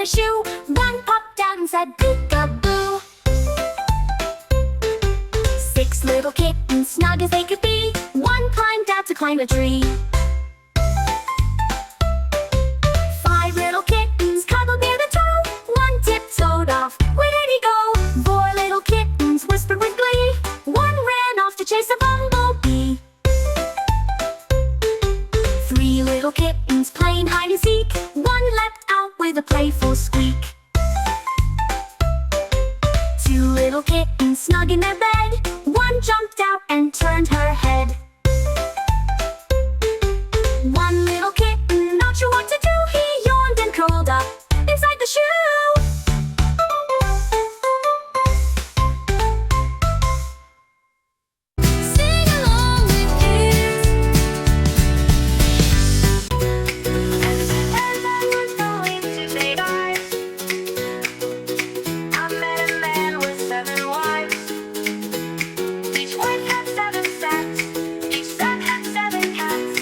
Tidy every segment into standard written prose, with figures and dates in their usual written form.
a shoe. One popped out and said peek-a-boo. 6 little kittens, snug as they could be. One climbed out to climb a tree. 5 little kittens cuddled near the toe. One tiptoed off, where did he go? 4 little kittens whispered with glee. One ran off to chase a bumblebee. 3 little kittens playing hide and seek. One leapt out with a playful squeak. 2 little kittens snug in their bed. One jumped out and turned her head. 1 little kitten, not sure what to do. He yawned and curled up inside the shoe. Sing along with kids. As I was going to Vegas, I met a man with 7 wives. Each wife had 7 sacks. Each sack had 7 cats.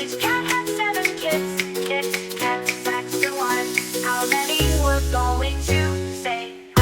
Each cat had 7 kids. Kids, cats, sacks, and wives. How many were going to say I?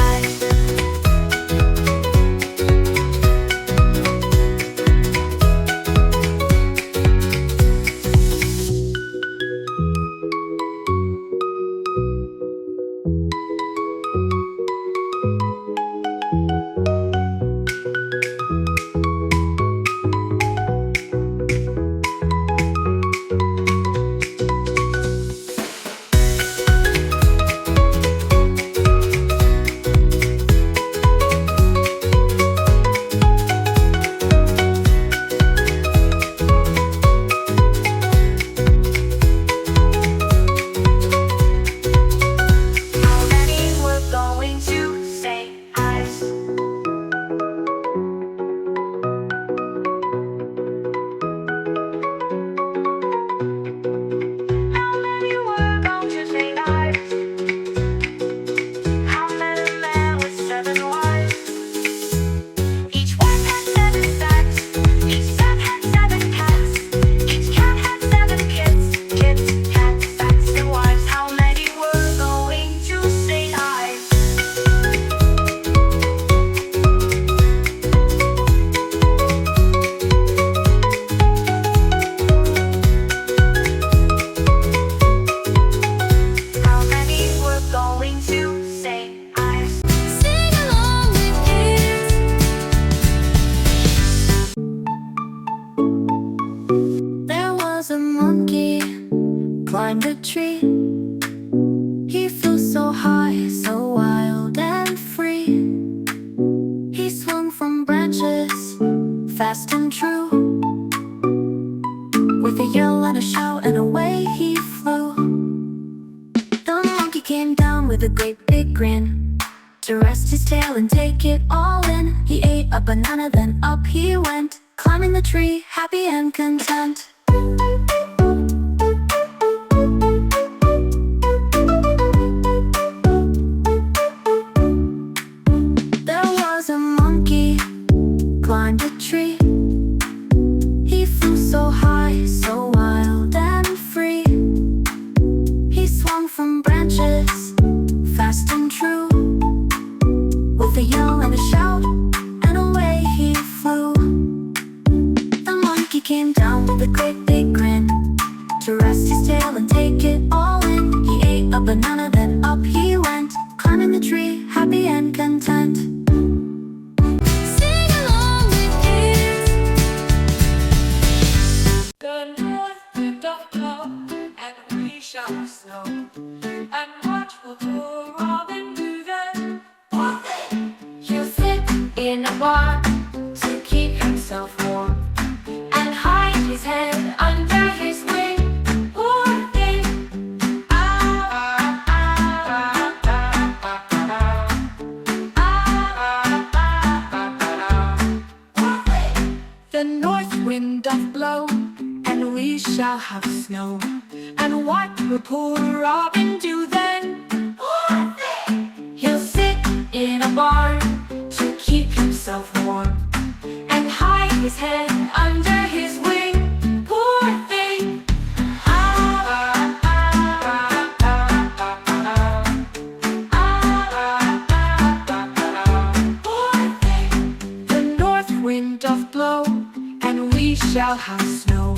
How many were going to say eyes? How many were going to say eyes? How many men with 7 wives? Each wife had 7 sacks. Each sack had 7 cats. Each cat had 7 kids. Kids, cats, sacks, and wives. How many were going to say eyes? How many were going to say eyes? Sing along with kids. There was a monkey climbed a tree. He flew so high, so wild and free. He swung from branches, fast and true. With a yell and a shout, and away he flew. The monkey came down with a great big grin to rest his tail and take it all in. He ate a banana, then up he went, climbing the tree, happy and content. There was a monkey climbed a tree. He flew so high, so wild and free. He swung from branches, fast and true. With a yell and a shout, and away he flew. The monkey came down with a great big grin to rest his tail and take it all in. He ate a banana, then up he went, climbing the tree, happy and content. Sing along with kids. The north wind doth blow, and we shall snow. And what will poor Robin do then? He'll sit in a barn to keep himself warm and hide his head under his wing. Poor thing. The north wind doth blow, and we shall have snow. And what will poor Robin do then? Poor thing. He'll sit in a barn to keep himself warm and hide his head under his wing. Poor thing. shall have snow.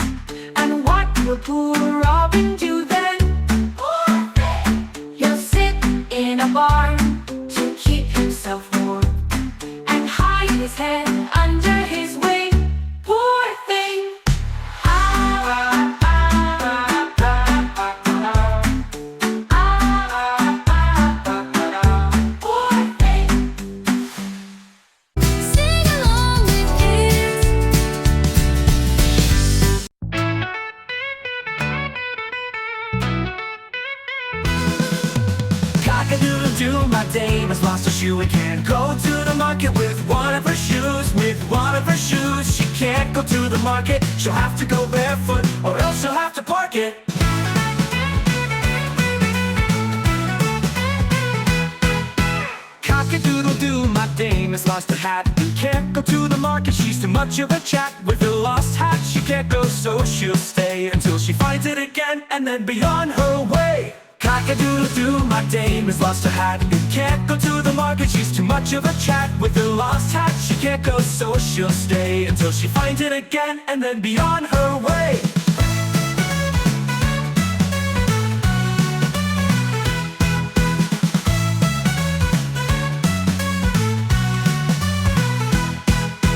And what will poor Robin do then? He'll sit in a barn to keep himself warm, and hide his head under his wing. Poor thing! Poor thing! Sing along with kids. Cock-a-doodle-doo, my dame has lost her shoe and can't go to the market with one of her shoes. With one of her shoes, she can't go to the market. She'll have to go barefoot, or else she'll have to park it. Cock-a-doodle-doo, my dame has lost her hat and can't go to the market. She's too much of a chat. With her lost hat, she can't go, so she'll stay until she finds it again, and then be on her way. Cock-a-doodle-doo, my dame has lost her hat and can't go to the market. She's too much of a chat. With her lost hat, she can't go, so she'll stay until she finds it again, and then be on her way.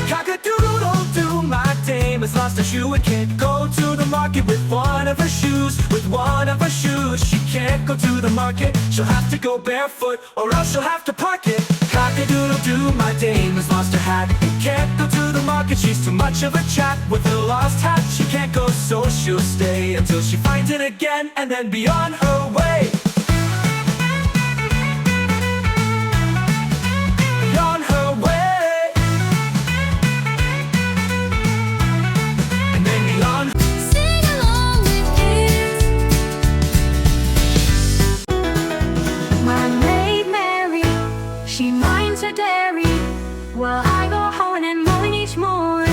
Cock-a-doodle-doo, my dame has lost her shoe and can't go to the market with one of her shoes. With one of her shoes, she can't go to the market. She'll have to go barefoot, or else she'll have to park it. Cock-a-doodle-doo, my dame has lost her hat and can't go to the market. She's too much of a chat. With her lost hat, she can't go, so she'll stay until she finds it again, and then be on her way. Be on her way. And then be on. Sing along with kids. My maid Mary, she minds her dairy, while I go hoeing and mowing each morning.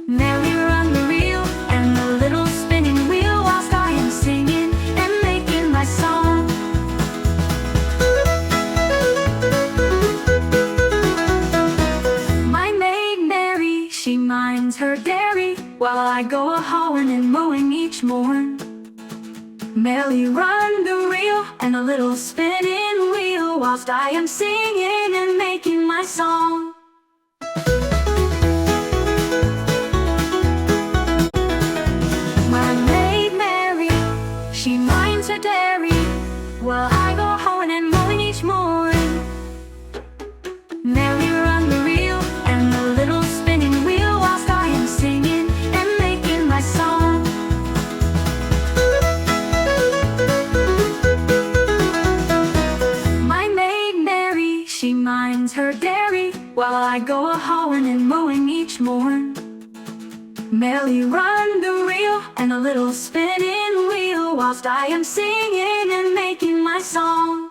Mary run the reel and the little spinning wheel, whilst I am singing and making my song. My maid Mary, she minds her dairy, while I go a-hoeing and mowing each morn. Merrily run the reel and a little spinning wheel, whilst I am singing and making my song. My maid Mary, she minds her dairy, while I go hoeing and mowing each morn. Merrily run the reel and the little spinning wheel, whilst I am singing and making my song. My maid Mary, she minds her dairy, while I go a-hoeing and mowing each morn. Merrily run the reel and a little spinning wheel, whilst I am singing and making my song.